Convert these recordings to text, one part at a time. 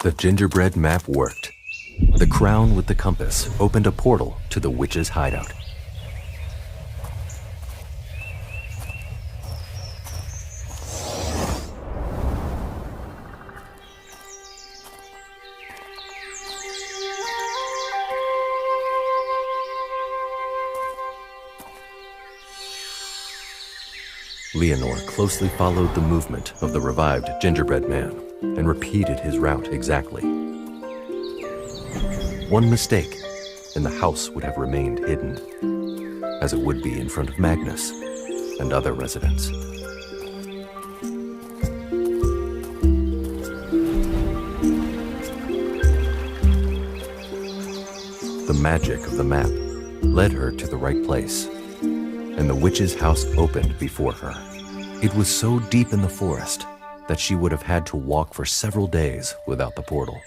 The gingerbread map worked. The crown with the compass opened a portal to the witch's hideout. Leonore closely followed the movement of the revived gingerbread man and repeated his route exactly. One mistake, and the house would have remained hidden, as it would be in front of Magnus and other residents. The magic of the map led her to the right place, and the witch's house opened before her. It was so deep in the forest that she would have had to walk for several days without the portal.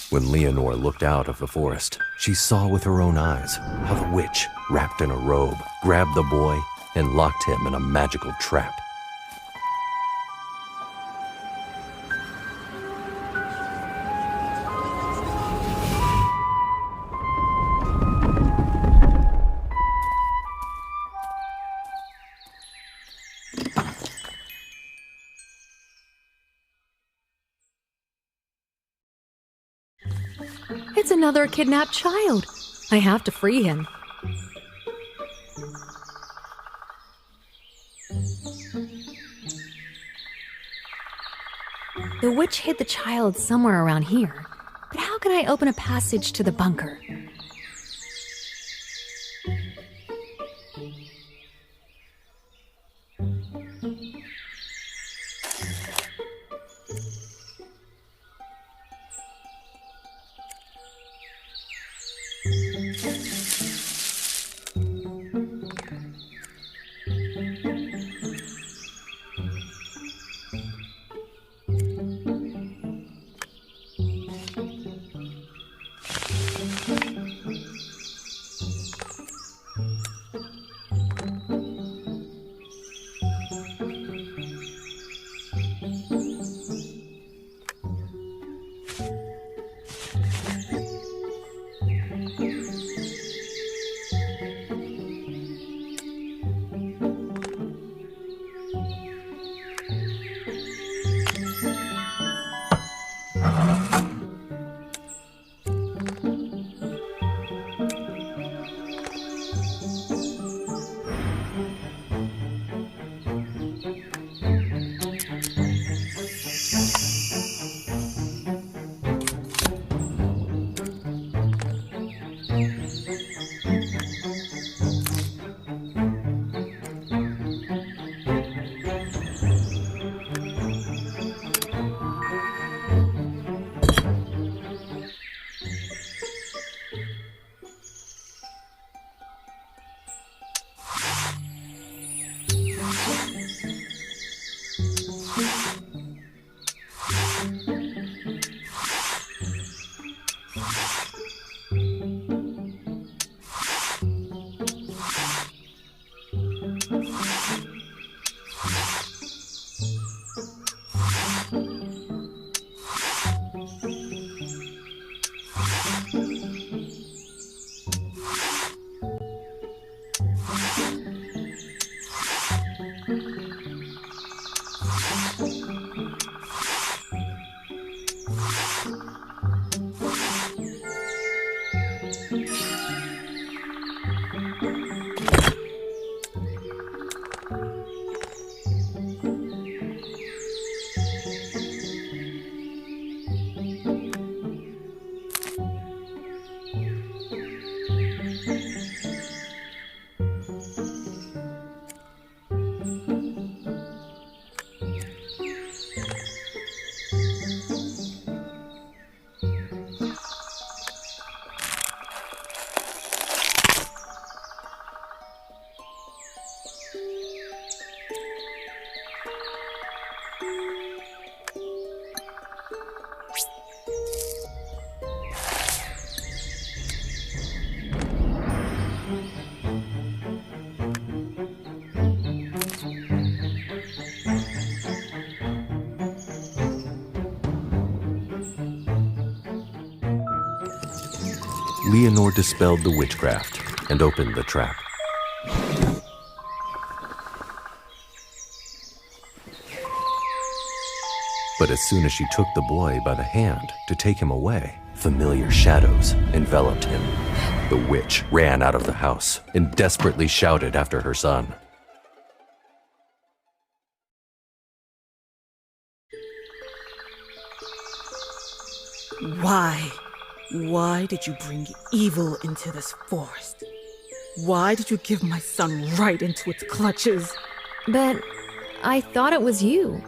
When Leonore looked out of the forest, she saw with her own eyes how the witch, wrapped in a robe, grabbed the boy and locked him in a magical trap. It's another kidnapped child. I have to free him. The witch hid the child somewhere around here. But how can I open a passage to the bunker? Leonore dispelled the witchcraft and opened the trap. But as soon as she took the boy by the hand to take him away, familiar shadows enveloped him. The witch ran out of the house and desperately shouted after her son. Why did you bring evil into this forest? Why did you give my son right into its clutches? But I thought it was you.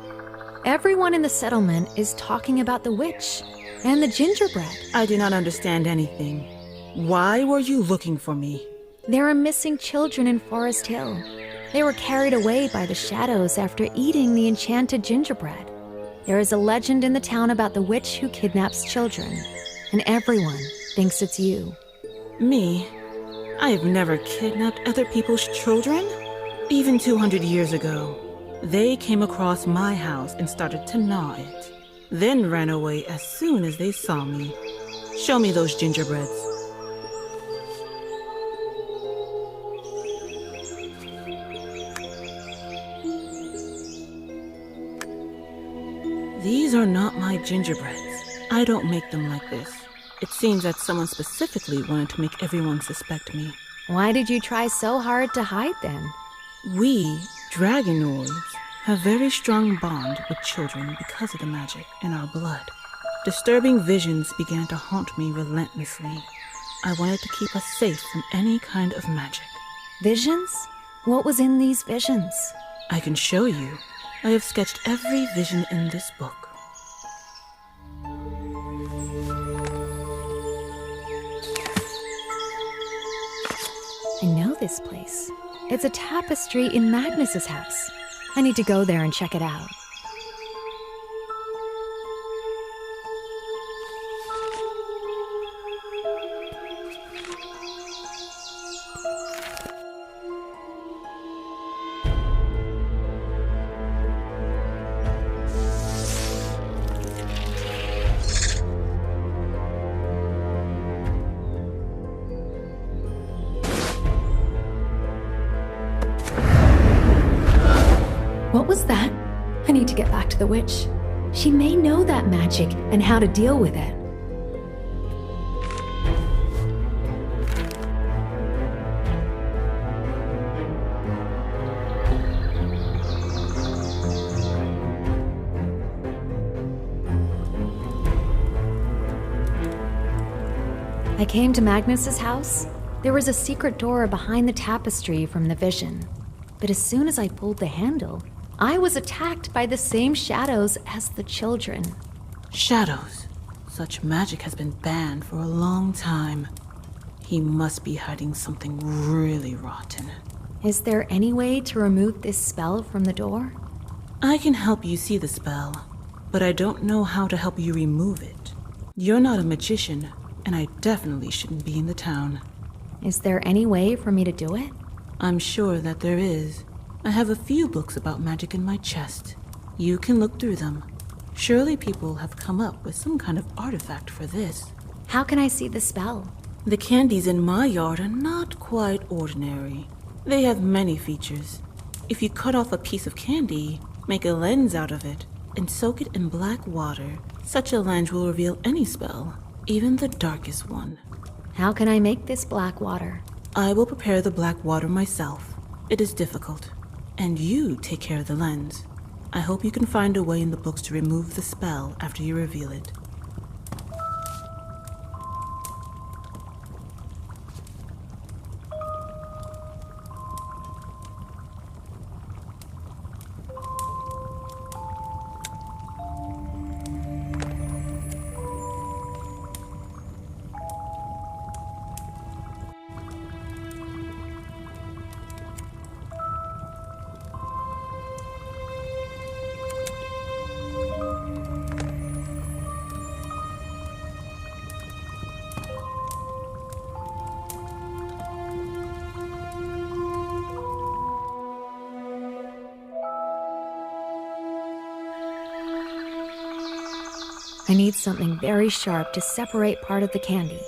Everyone in the settlement is talking about the witch and the gingerbread. I do not understand anything. Why were you looking for me? There are missing children in Forest Hill. They were carried away by the shadows after eating the enchanted gingerbread. There is a legend in the town about the witch who kidnaps children, and everyone thinks it's you. Me? I have never kidnapped other people's children. Even 200 years ago, they came across my house and started to gnaw it, then ran away as soon as they saw me. Show me those gingerbreads. These are not my gingerbreads. I don't make them like this. It seems that someone specifically wanted to make everyone suspect me. Why did you try so hard to hide then? We, dragonoids, have very strong bond with children because of the magic in our blood. Disturbing visions began to haunt me relentlessly. I wanted to keep us safe from any kind of magic. Visions? What was in these visions? I can show you. I have sketched every vision in this book. I know this place. It's a tapestry in Magnus's house. I need to go there and check it out. What was that? I need to get back to the witch. She may know that magic and how to deal with it. I came to Magnus's house. There was a secret door behind the tapestry from the vision. But as soon as I pulled the handle, I was attacked by the same shadows as the children. Shadows. Such magic has been banned for a long time. He must be hiding something really rotten. Is there any way to remove this spell from the door? I can help you see the spell, but I don't know how to help you remove it. You're not a magician, and I definitely shouldn't be in the town. Is there any way for me to do it? I'm sure that there is. I have a few books about magic in my chest. You can look through them. Surely people have come up with some kind of artifact for this. How can I see the spell? The candies in my yard are not quite ordinary. They have many features. If you cut off a piece of candy, make a lens out of it, and soak it in black water, such a lens will reveal any spell, even the darkest one. How can I make this black water? I will prepare the black water myself. It is difficult. And you take care of the lens. I hope you can find a way in the books to remove the spell after you reveal it. I need something very sharp to separate part of the candy.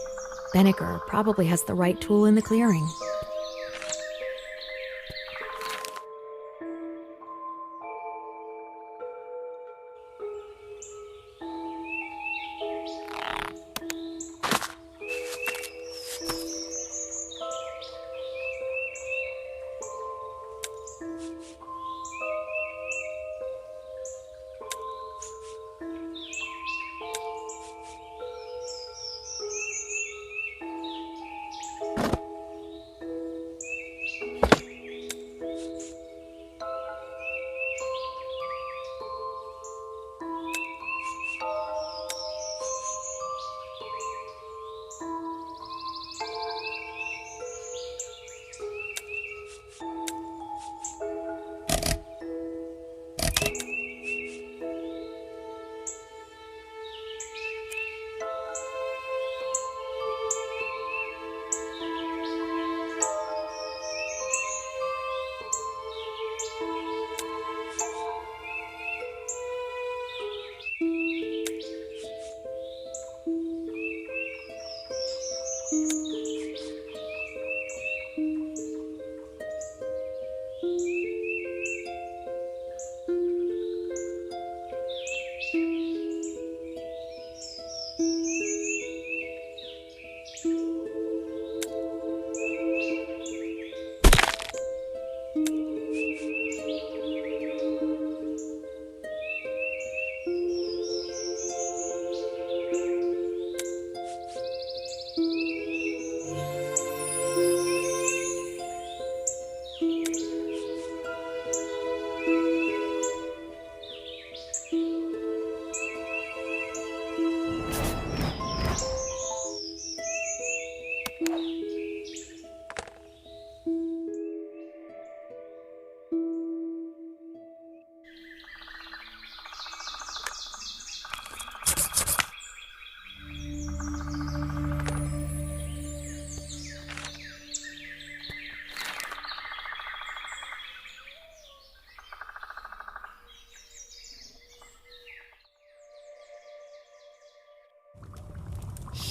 Benneker probably has the right tool in the clearing.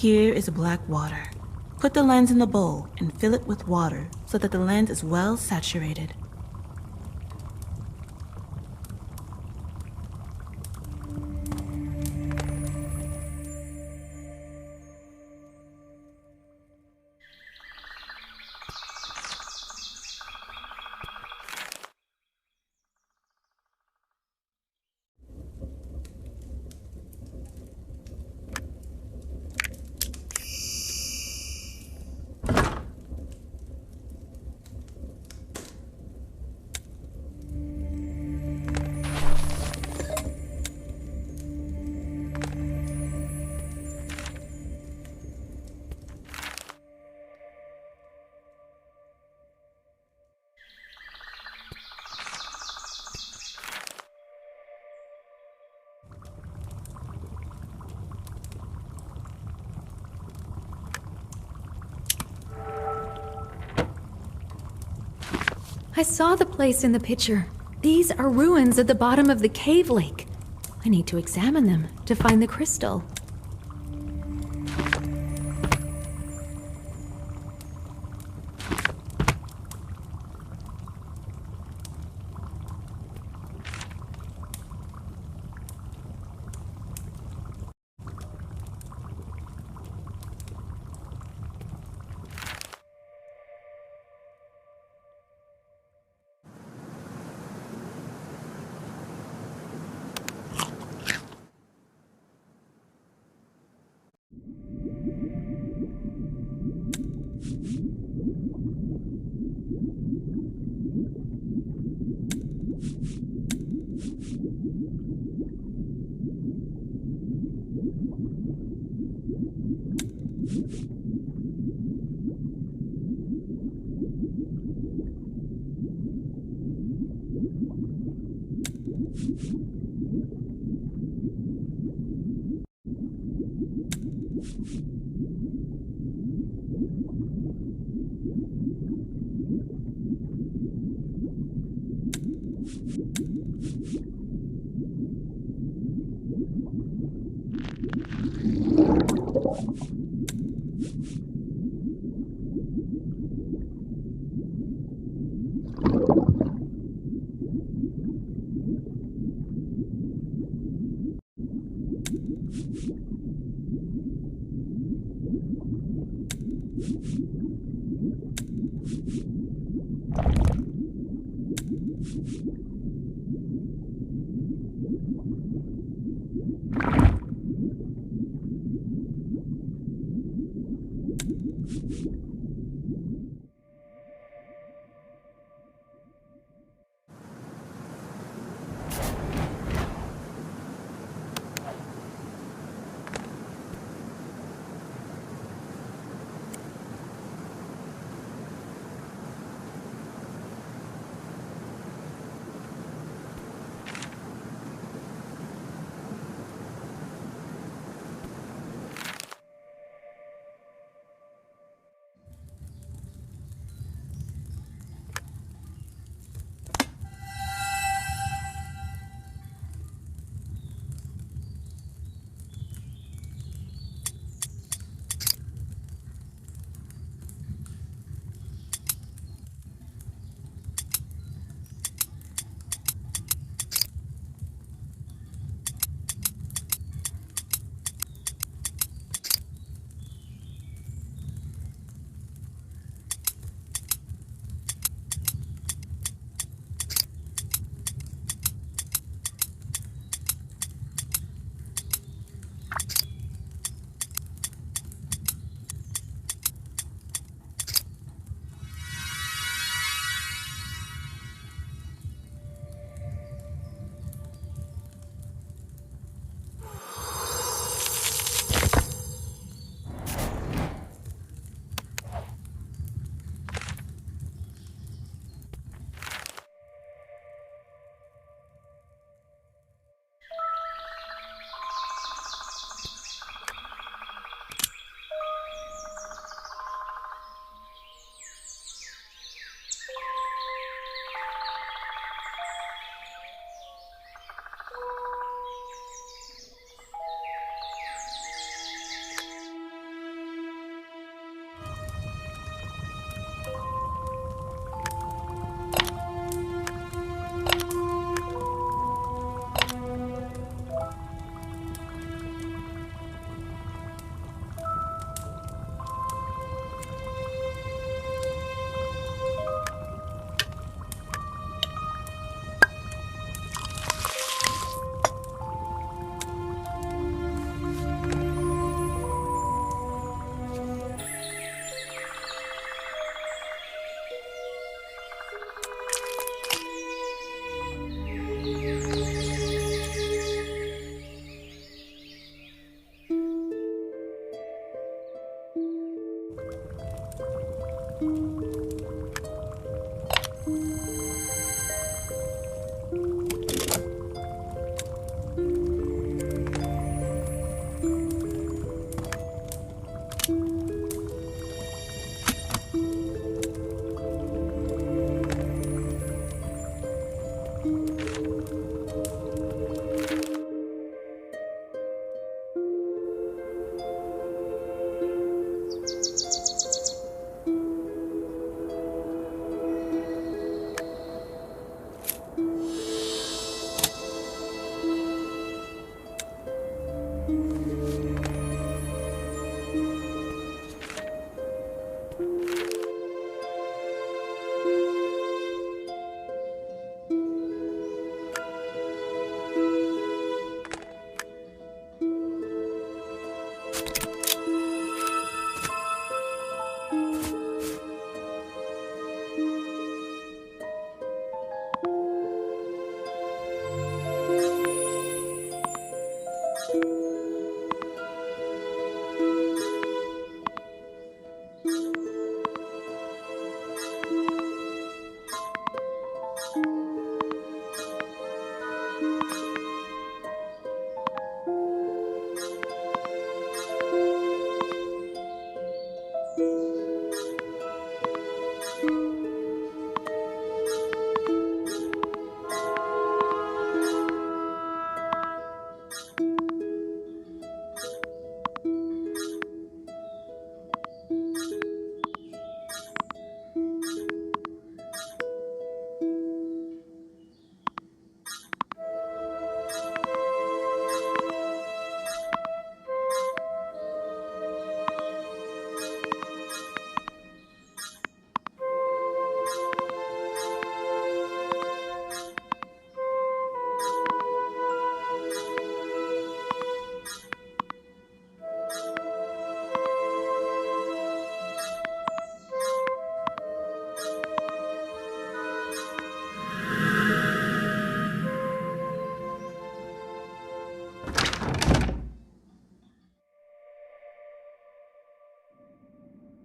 Here is black water. Put the lens in the bowl and fill it with water so that the lens is well saturated. I saw the place in the picture. These are ruins at the bottom of the cave lake. I need to examine them to find the crystal.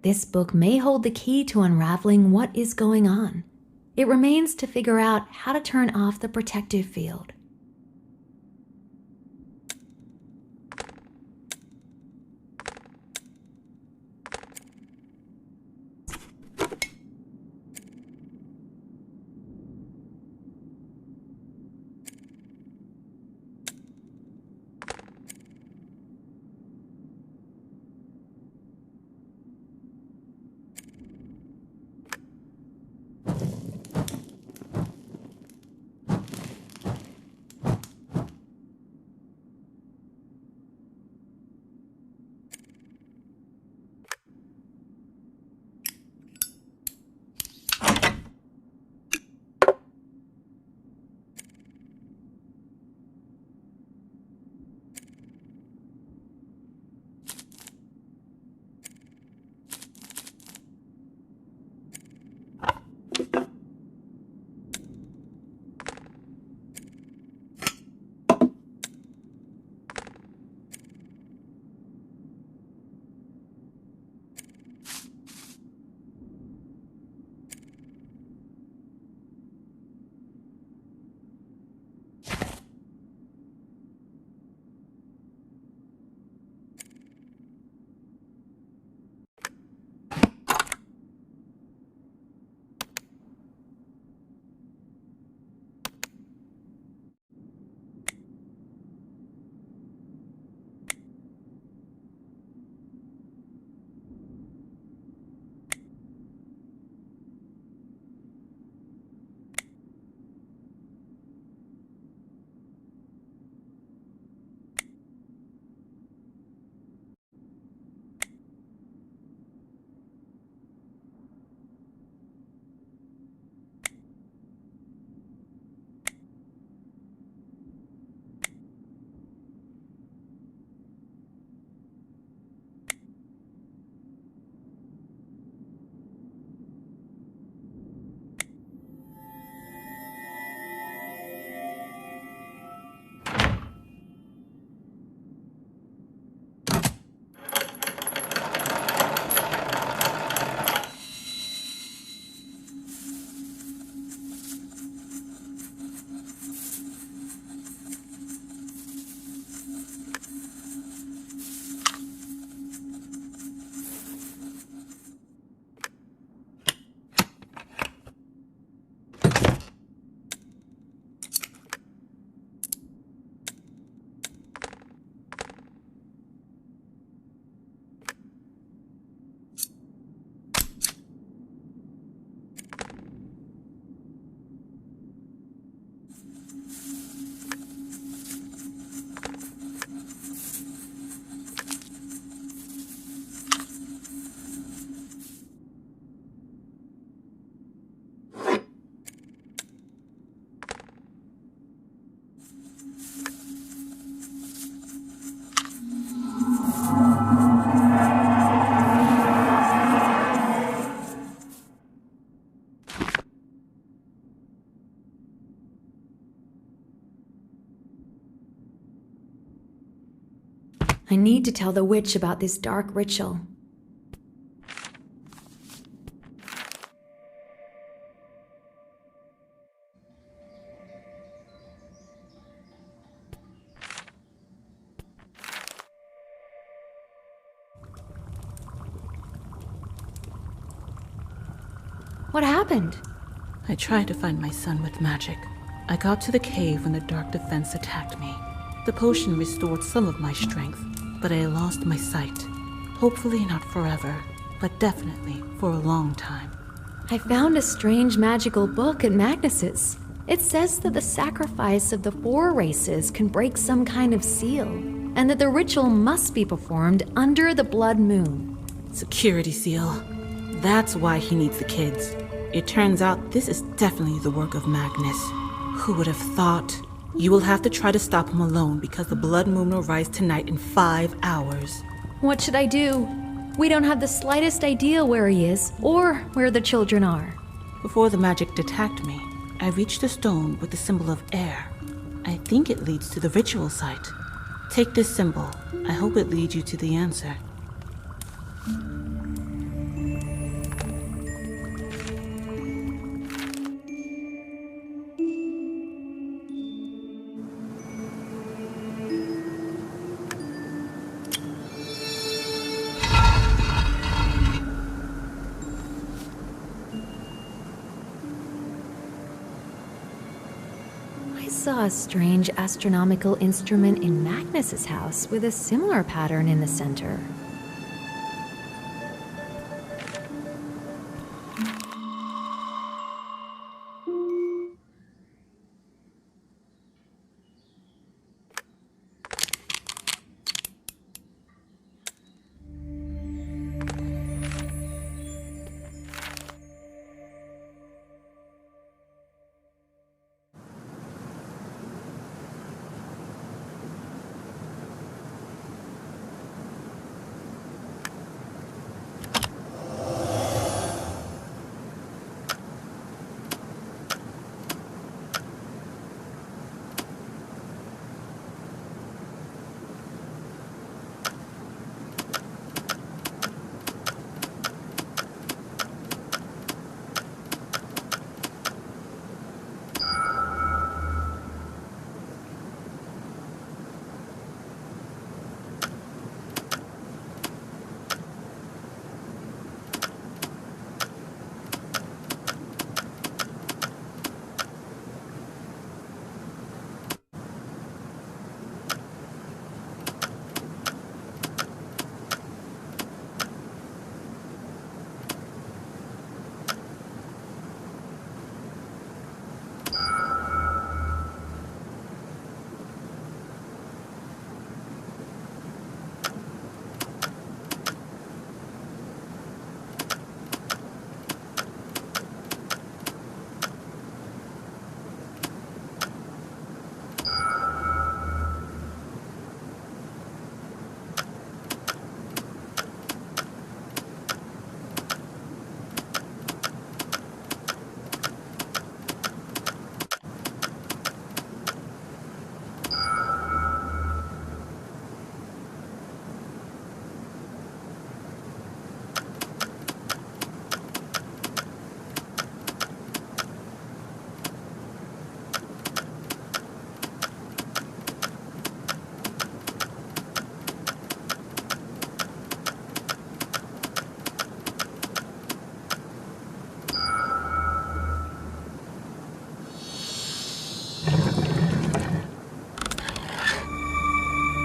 This book may hold the key to unraveling what is going on. It remains to figure out how to turn off the protective field. I need to tell the witch about this dark ritual. What happened? I tried to find my son with magic. I got to the cave when the dark defense attacked me. The potion restored some of my strength, but I lost my sight. Hopefully not forever, but definitely for a long time. I found a strange magical book at Magnus's. It says that the sacrifice of the 4 races can break some kind of seal, and that the ritual must be performed under the blood moon. Security seal. That's why he needs the kids. It turns out this is definitely the work of Magnus. Who would have thought? You will have to try to stop him alone because the blood moon will rise tonight in 5 hours. What should I do? We don't have the slightest idea where he is or where the children are. Before the magic attacked me, I reached a stone with the symbol of air. I think it leads to the ritual site. Take this symbol. I hope it leads you to the answer. I saw a strange astronomical instrument in Magnus's house with a similar pattern in the center.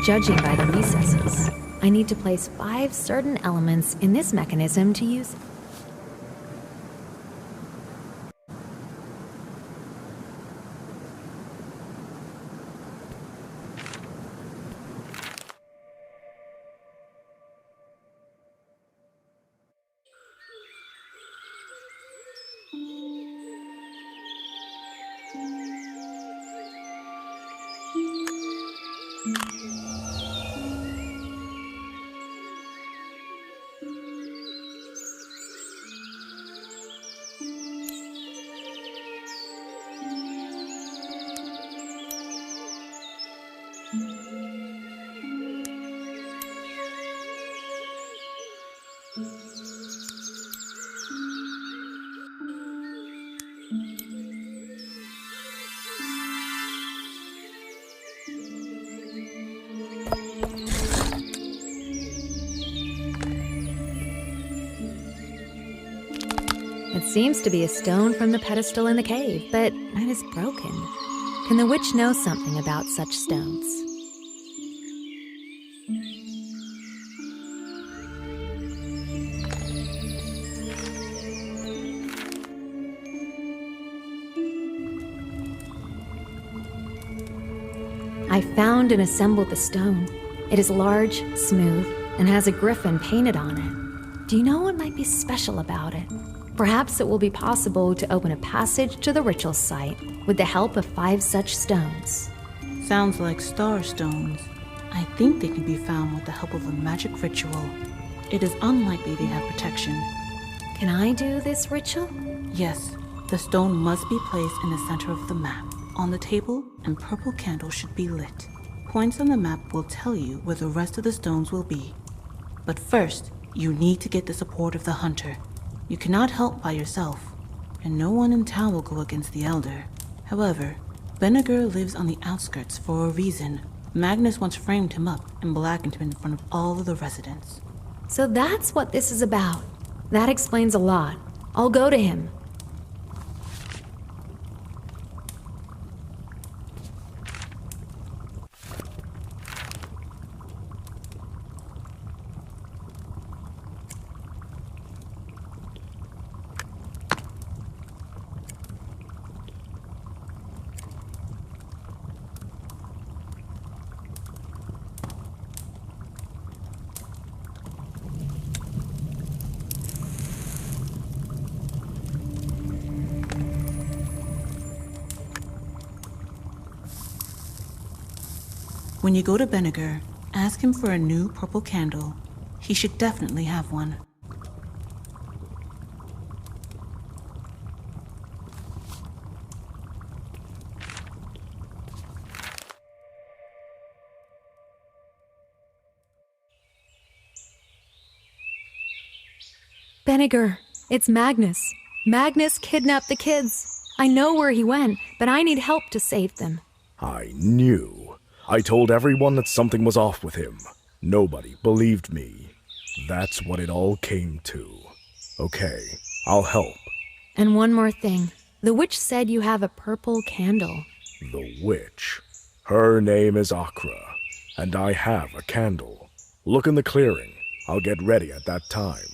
Judging by the recesses, I need to place 5 certain elements in this mechanism to use. seems to be a stone from the pedestal in the cave, but it is broken. Can the witch know something about such stones? I found and assembled the stone. It is large, smooth, and has a griffin painted on it. Do you know what might be special about it? Perhaps it will be possible to open a passage to the ritual site with the help of 5 such stones. Sounds like star stones. I think they can be found with the help of a magic ritual. It is unlikely they have protection. Can I do this ritual? Yes, the stone must be placed in the center of the map. On the table, and purple candles should be lit. Points on the map will tell you where the rest of the stones will be. But first, you need to get the support of the hunter. You cannot help by yourself, and no one in town will go against the elder. However, Vinegar lives on the outskirts for a reason. Magnus once framed him up and blackened him in front of all of the residents. So that's what this is about. That explains a lot. I'll go to him. When you go to Vinegar, ask him for a new purple candle. He should definitely have one. Vinegar, it's Magnus. Magnus kidnapped the kids. I know where he went, but I need help to save them. I knew. I told everyone that something was off with him. Nobody believed me. That's what it all came to. Okay, I'll help. And one more thing. The witch said you have a purple candle. The witch. Her name is Akra, and I have a candle. Look in the clearing. I'll get ready at that time.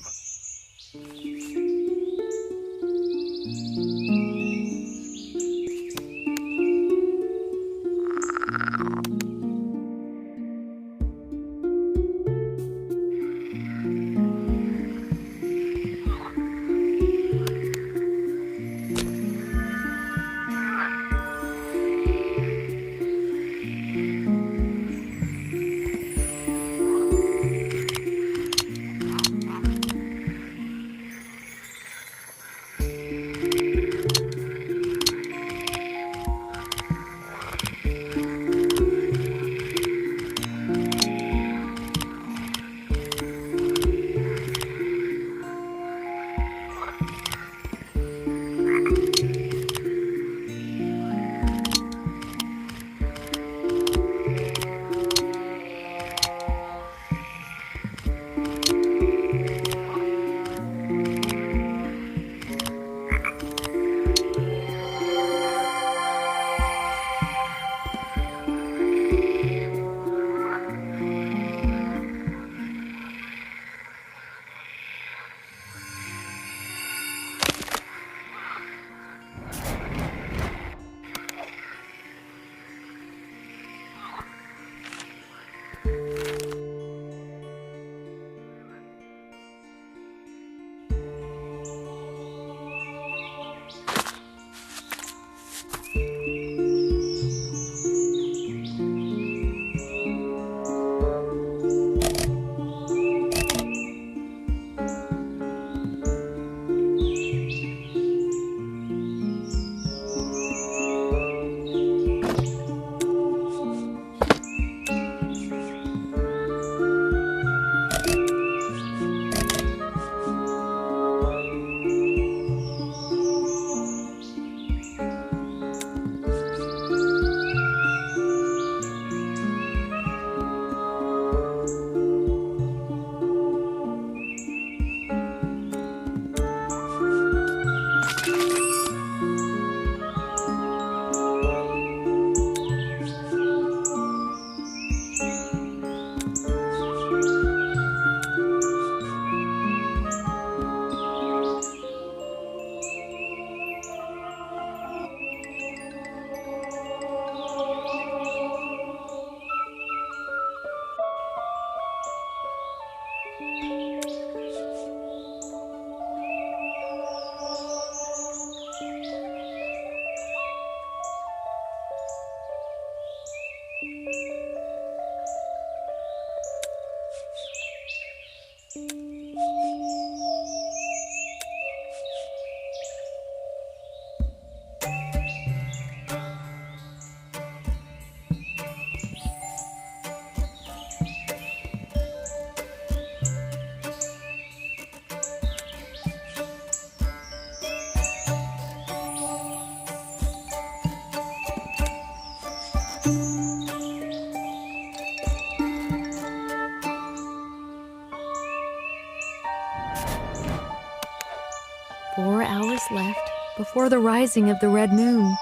Four hours left before the rising of the red moon.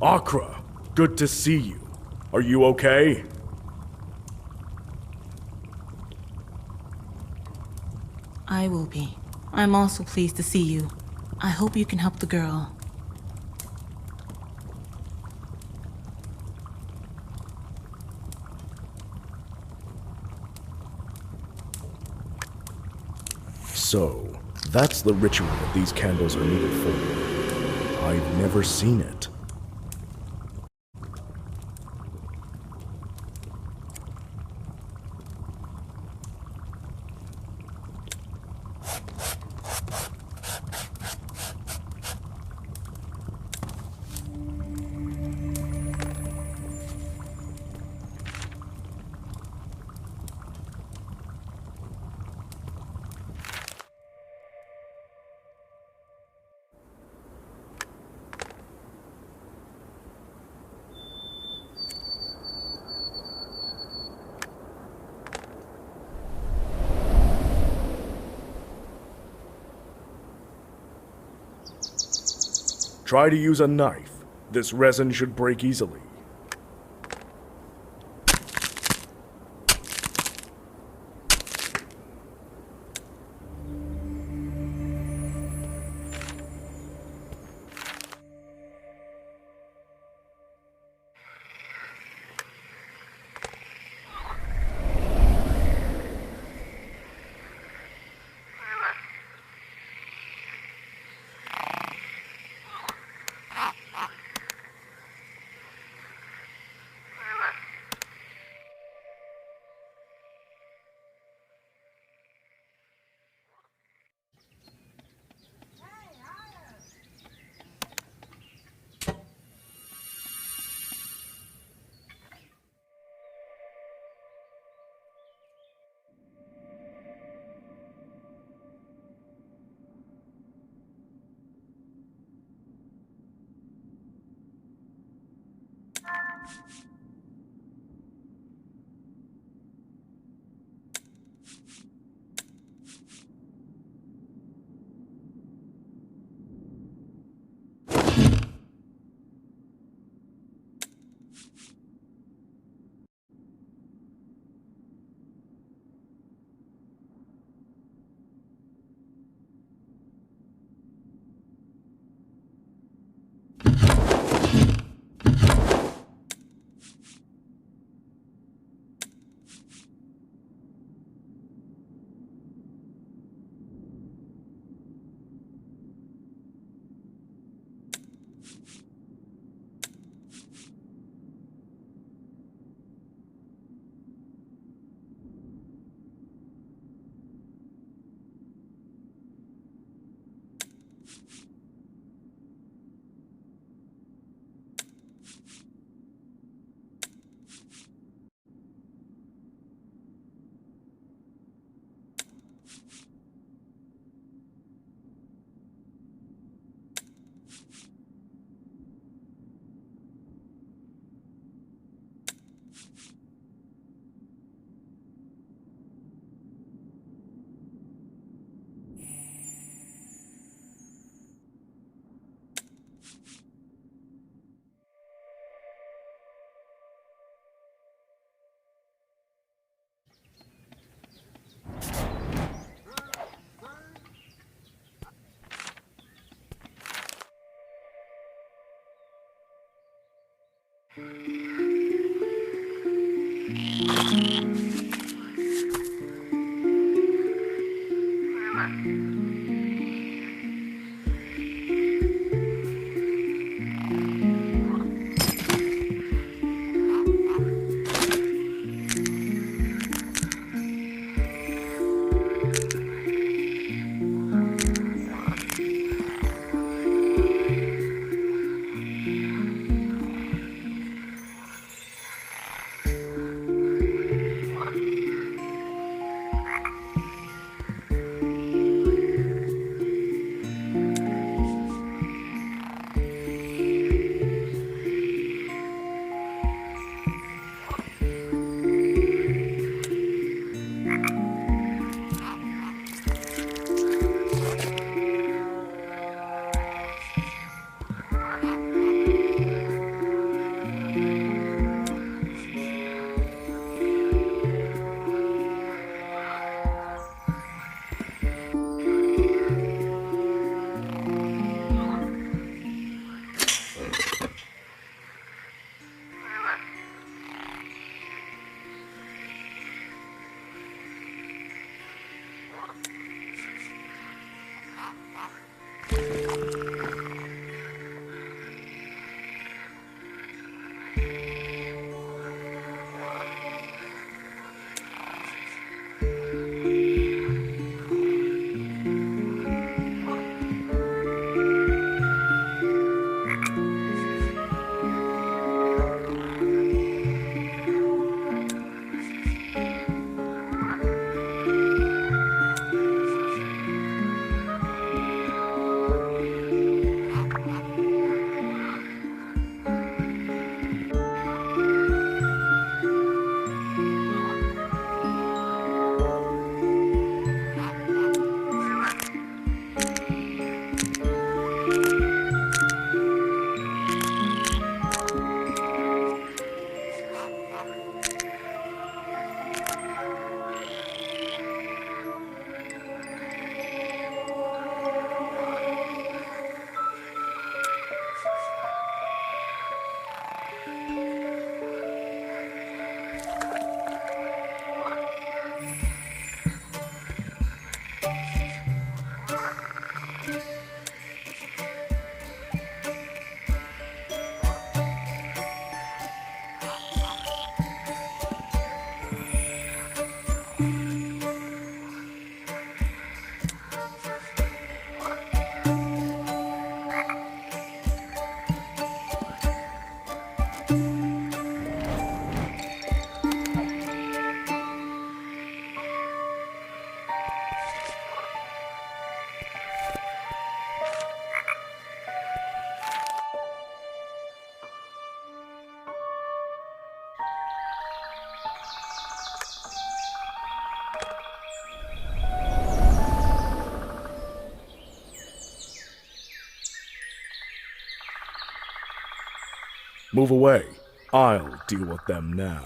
Akra, good to see you. Are you okay? I will be. I'm also pleased to see you. I hope you can help the girl. So, that's the ritual that these candles are needed for. I've never seen it. Try to use a knife. This resin should break easily. Move away. I'll deal with them now.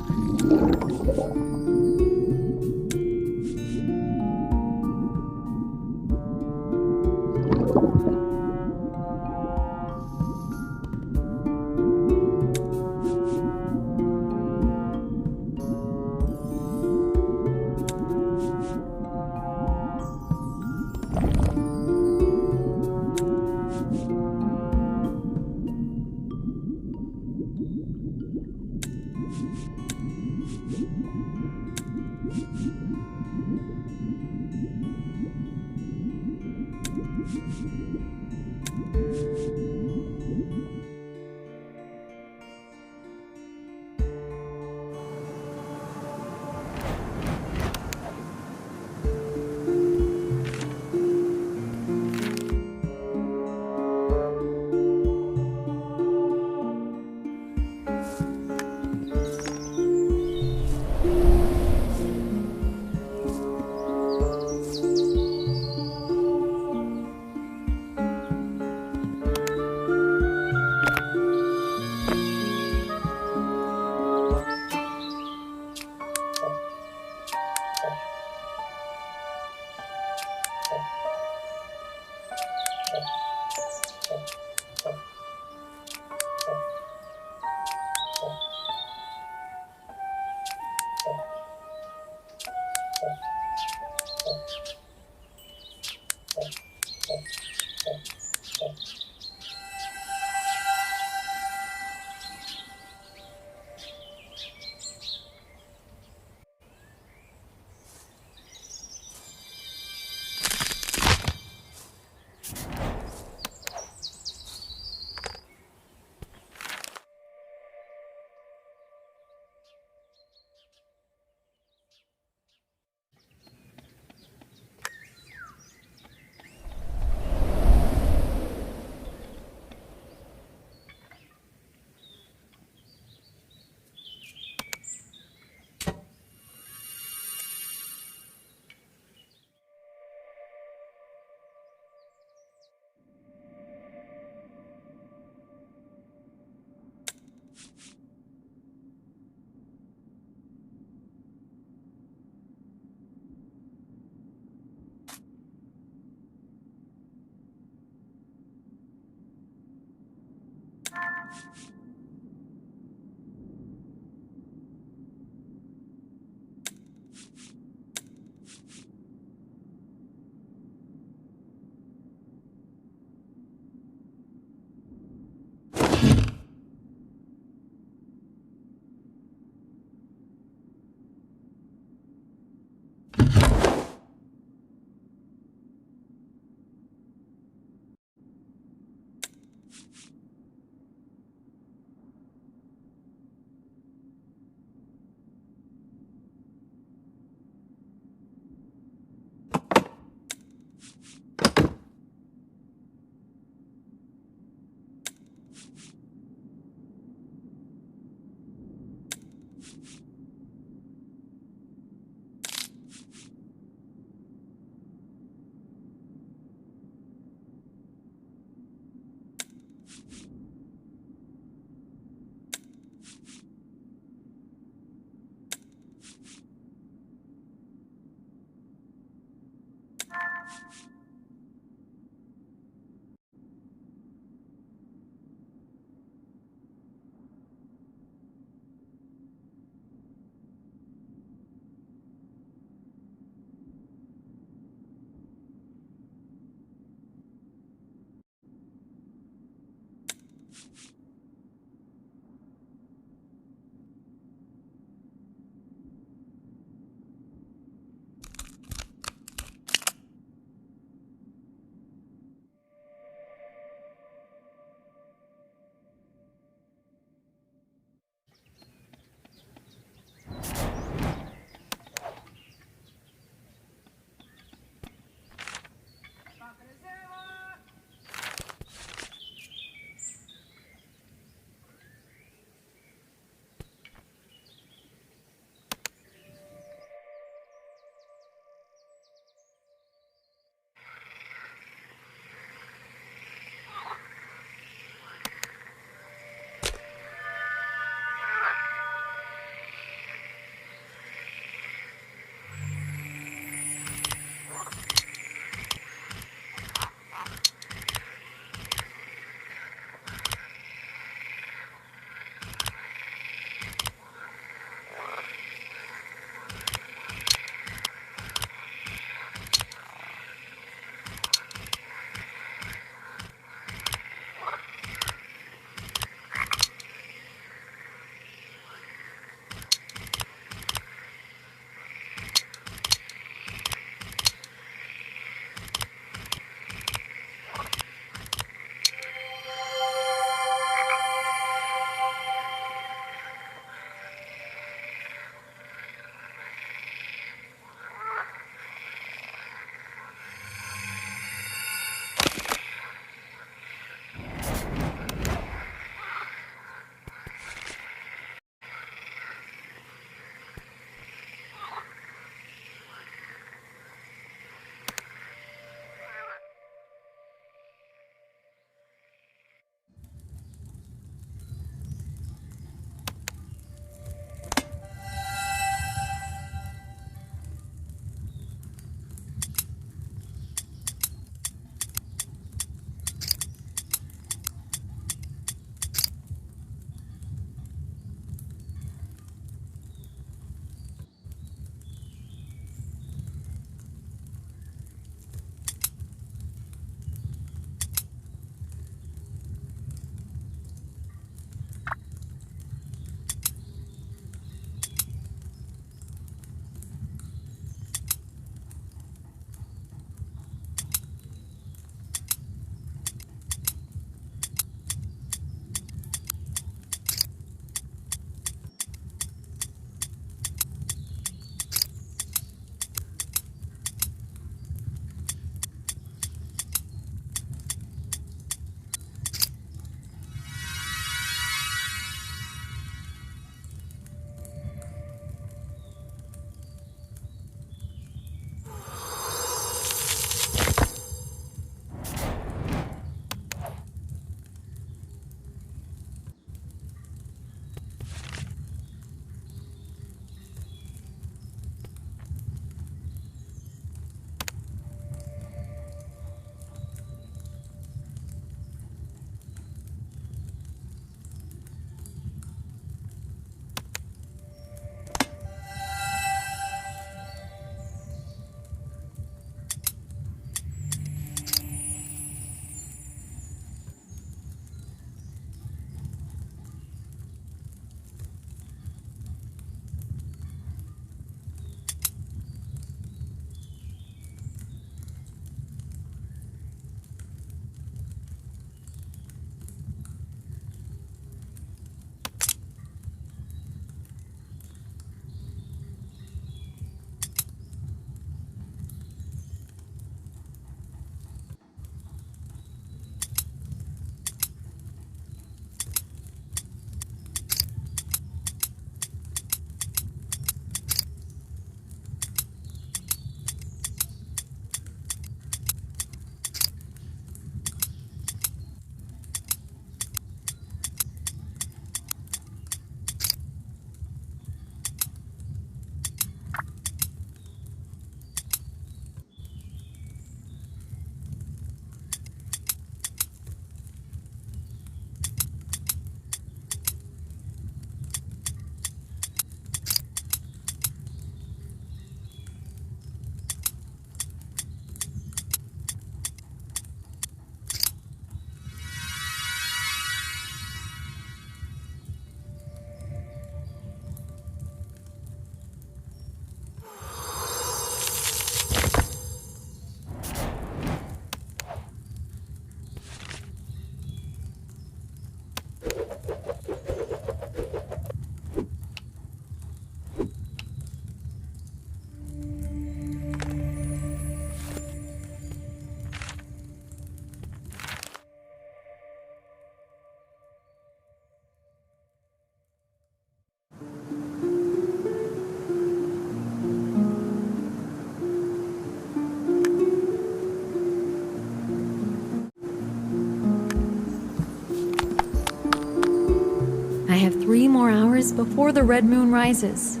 3 more hours before the red moon rises.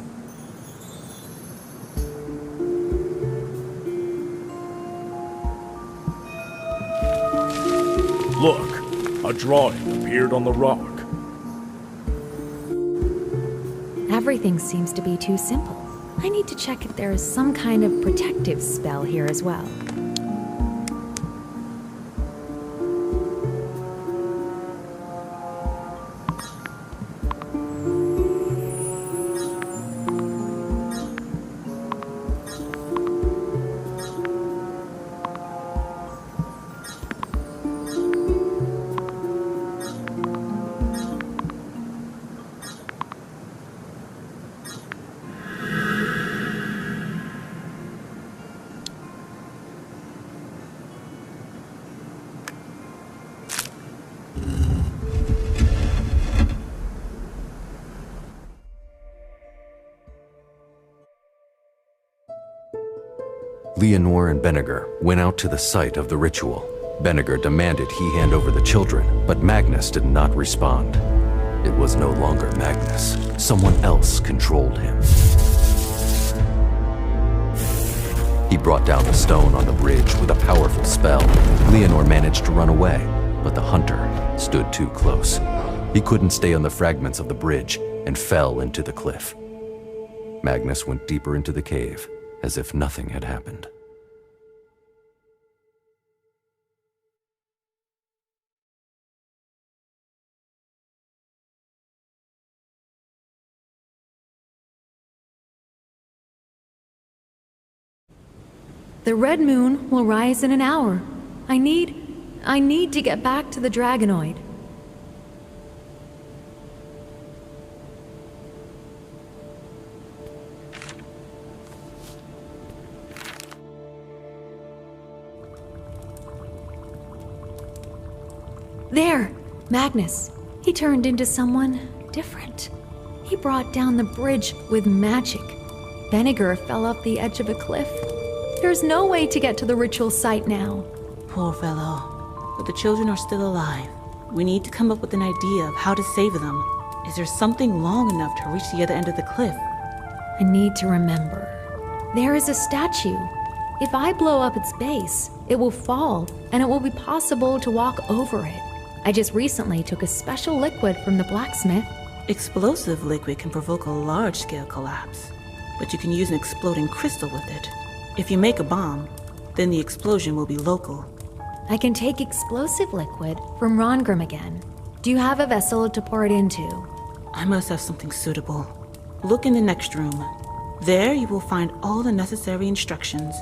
Look, a drawing appeared on the rock. Everything seems to be too simple. I need to check if there is some kind of protective spell here as well. Leonore and Benniger went out to the site of the ritual. Benniger demanded he hand over the children, but Magnus did not respond. It was no longer Magnus. Someone else controlled him. He brought down the stone on the bridge with a powerful spell. Leonore managed to run away, but the hunter stood too close. He couldn't stay on the fragments of the bridge and fell into the cliff. Magnus went deeper into the cave, as if nothing had happened. The red moon will rise in an hour. I need to get back to the Dragonoid. There! Magnus. He turned into someone different. He brought down the bridge with magic. Benniger fell off the edge of a cliff. There's no way to get to the ritual site now. Poor fellow. But the children are still alive. We need to come up with an idea of how to save them. Is there something long enough to reach the other end of the cliff? I need to remember. There is a statue. If I blow up its base, it will fall, and it will be possible to walk over it. I just recently took a special liquid from the blacksmith. Explosive liquid can provoke a large-scale collapse, but you can use an exploding crystal with it. If you make a bomb, then the explosion will be local. I can take explosive liquid from Rongrim again. Do you have a vessel to pour it into? I must have something suitable. Look in the next room. There you will find all the necessary instructions.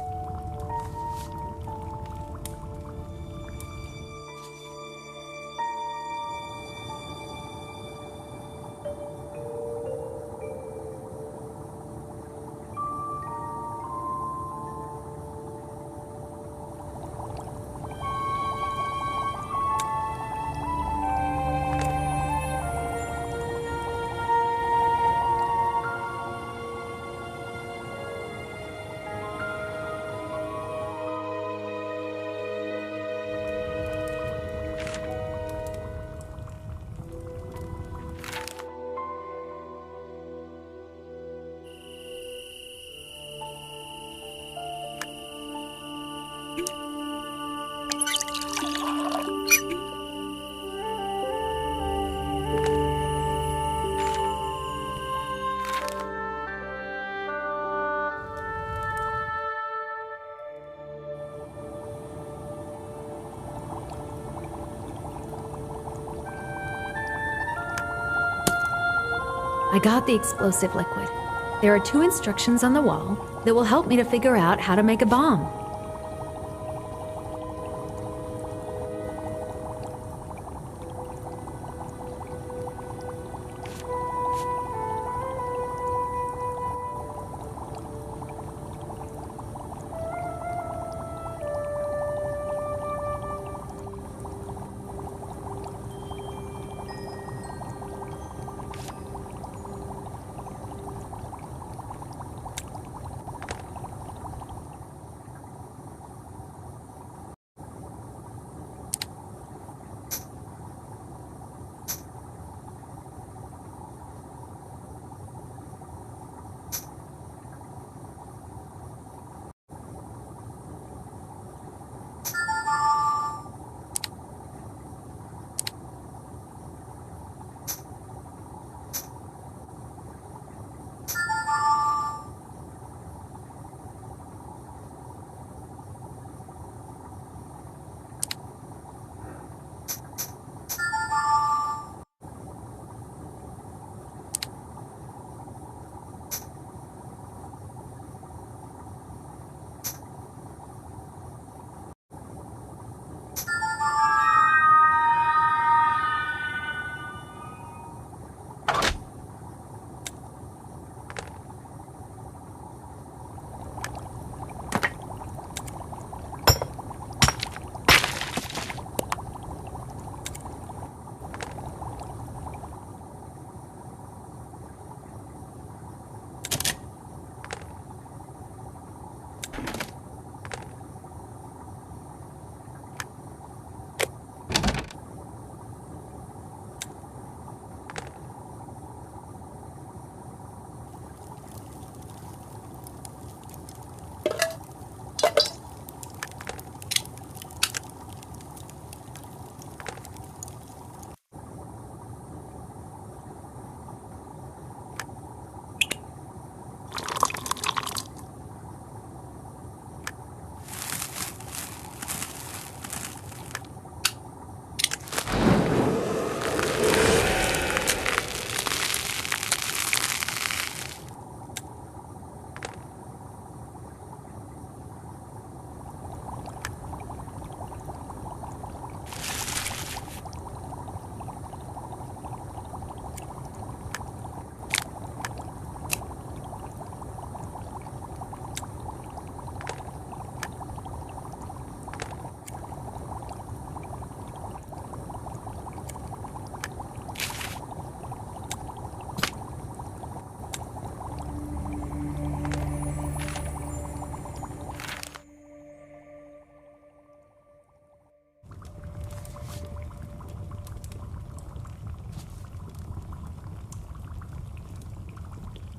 I got the explosive liquid. There are 2 instructions on the wall that will help me to figure out how to make a bomb.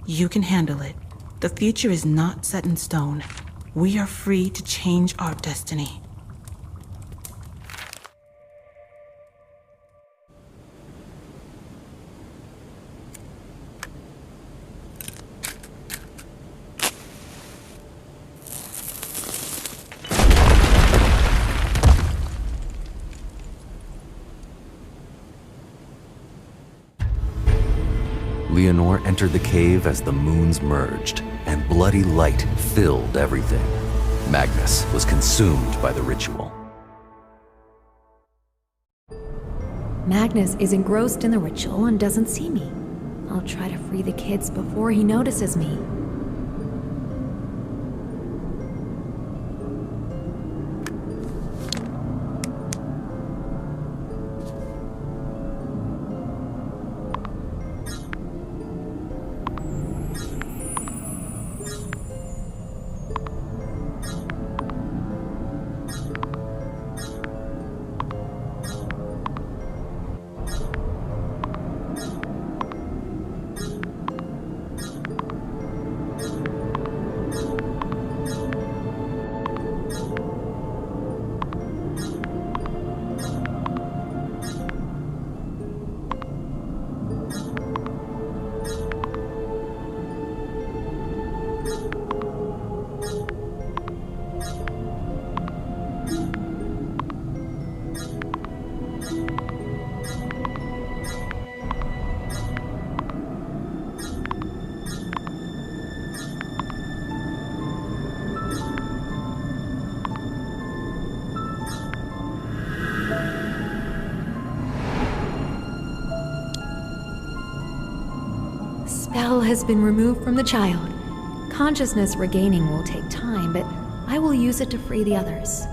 You can handle it. The future is not set in stone. We are free to change our destiny. Leonore entered the cave as the moons merged, and bloody light filled everything. Magnus was consumed by the ritual. Magnus is engrossed in the ritual and doesn't see me. I'll try to free the kids before he notices me. Spell has been removed from the child. Consciousness regaining will take time, but I will use it to free the others.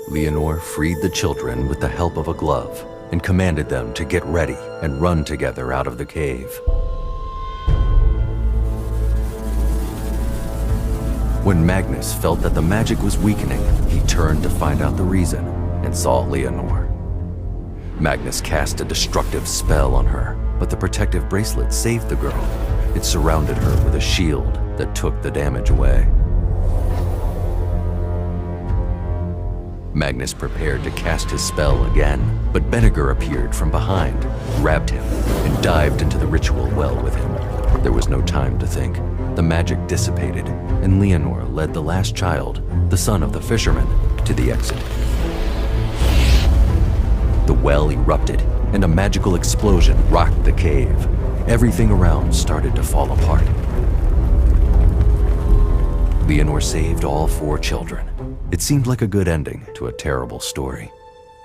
Leonore freed the children with the help of a glove and commanded them to get ready and run together out of the cave. When Magnus felt that the magic was weakening, he turned to find out the reason and saw Leonore. Magnus cast a destructive spell on her, but the protective bracelet saved the girl. It surrounded her with a shield that took the damage away. Magnus prepared to cast his spell again, but Benniger appeared from behind, grabbed him, and dived into the ritual well with him. There was no time to think. The magic dissipated, and Leonore led the last child, the son of the fisherman, to the exit. The well erupted, and a magical explosion rocked the cave. Everything around started to fall apart. Leonore saved all 4 children. It seemed like a good ending to a terrible story,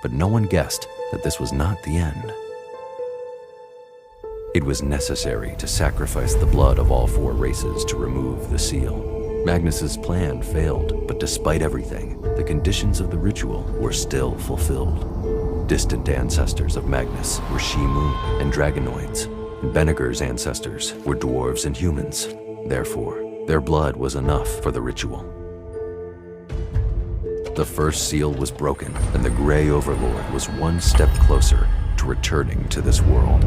but no one guessed that this was not the end. It was necessary to sacrifice the blood of all 4 races to remove the seal. Magnus's plan failed, but despite everything, the conditions of the ritual were still fulfilled. Distant ancestors of Magnus were She-Moon and Dragonoids, and Benniger's ancestors were dwarves and humans. Therefore, their blood was enough for the ritual. The first seal was broken, and the Grey Overlord was one step closer to returning to this world.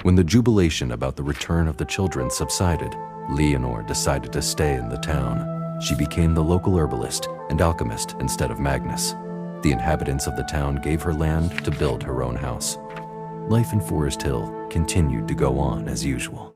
When the jubilation about the return of the children subsided, Leonore decided to stay in the town. She became the local herbalist and alchemist instead of Magnus. The inhabitants of the town gave her land to build her own house. Life in Forest Hill continued to go on as usual.